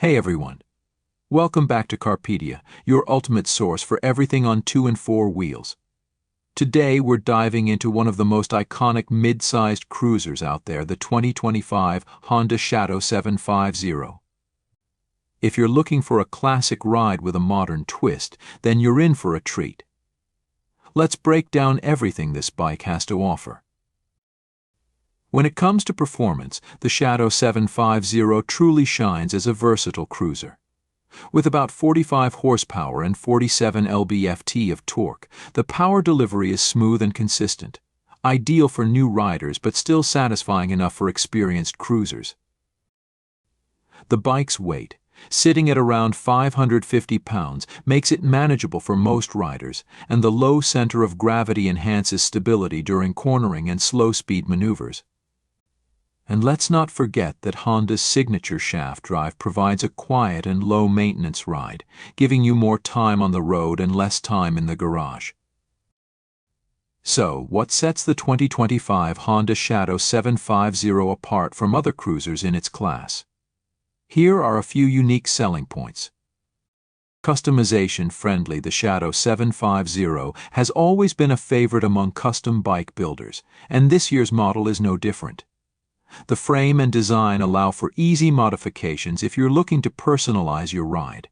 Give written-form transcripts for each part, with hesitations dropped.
Hey everyone, welcome back to Carpedia, your ultimate source for everything on 2 and 4 wheels. Today we're diving into one of the most iconic mid-sized cruisers out there, the 2025 Honda Shadow 750. If you're looking for a classic ride with a modern twist, then you're in for a treat. Let's break down everything this bike has to offer. When it comes to performance, the Shadow 750 truly shines as a versatile cruiser. With about 45 horsepower and 47 lb-ft of torque, the power delivery is smooth and consistent, ideal for new riders but still satisfying enough for experienced cruisers. The bike's weight, sitting at around 550 pounds, makes it manageable for most riders, and the low center of gravity enhances stability during cornering and slow-speed maneuvers. And let's not forget that Honda's signature shaft drive provides a quiet and low-maintenance ride, giving you more time on the road and less time in the garage. So, what sets the 2025 Honda Shadow 750 apart from other cruisers in its class? Here are a few unique selling points. Customization-friendly, the Shadow 750 has always been a favorite among custom bike builders, and this year's model is no different. The frame and design allow for easy modifications if you're looking to personalize your ride.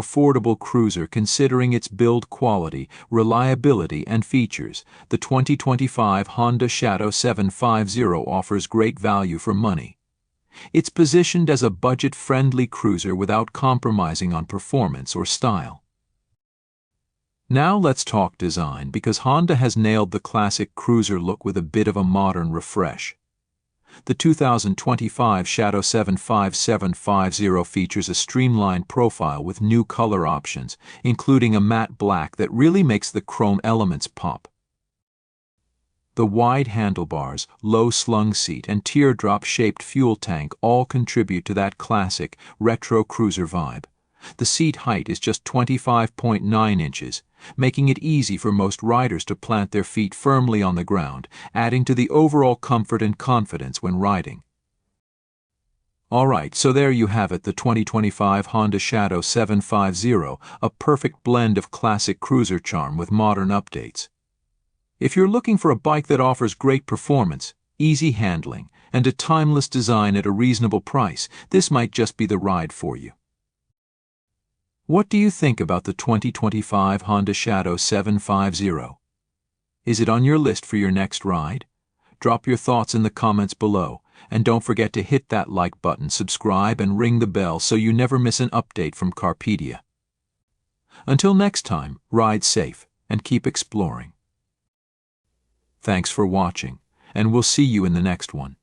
Affordable cruiser considering its build quality, reliability, and features, the 2025 Honda Shadow 750 offers great value for money. It's positioned as a budget-friendly cruiser without compromising on performance or style. Now let's talk design, because Honda has nailed the classic cruiser look with a bit of a modern refresh. The 2025 Shadow 750 features a streamlined profile with new color options, including a matte black that really makes the chrome elements pop. The wide handlebars, low slung seat, and teardrop-shaped fuel tank all contribute to that classic, retro cruiser vibe. The seat height is just 25.9 inches, making it easy for most riders to plant their feet firmly on the ground, adding to the overall comfort and confidence when riding. Alright, so there you have it, the 2025 Honda Shadow 750, a perfect blend of classic cruiser charm with modern updates. If you're looking for a bike that offers great performance, easy handling, and a timeless design at a reasonable price, this might just be the ride for you. What do you think about the 2025 Honda Shadow 750? Is it on your list for your next ride? Drop your thoughts in the comments below, and don't forget to hit that like button, subscribe, and ring the bell so you never miss an update from Carpedia. Until next time, ride safe and keep exploring. Thanks for watching, and we'll see you in the next one.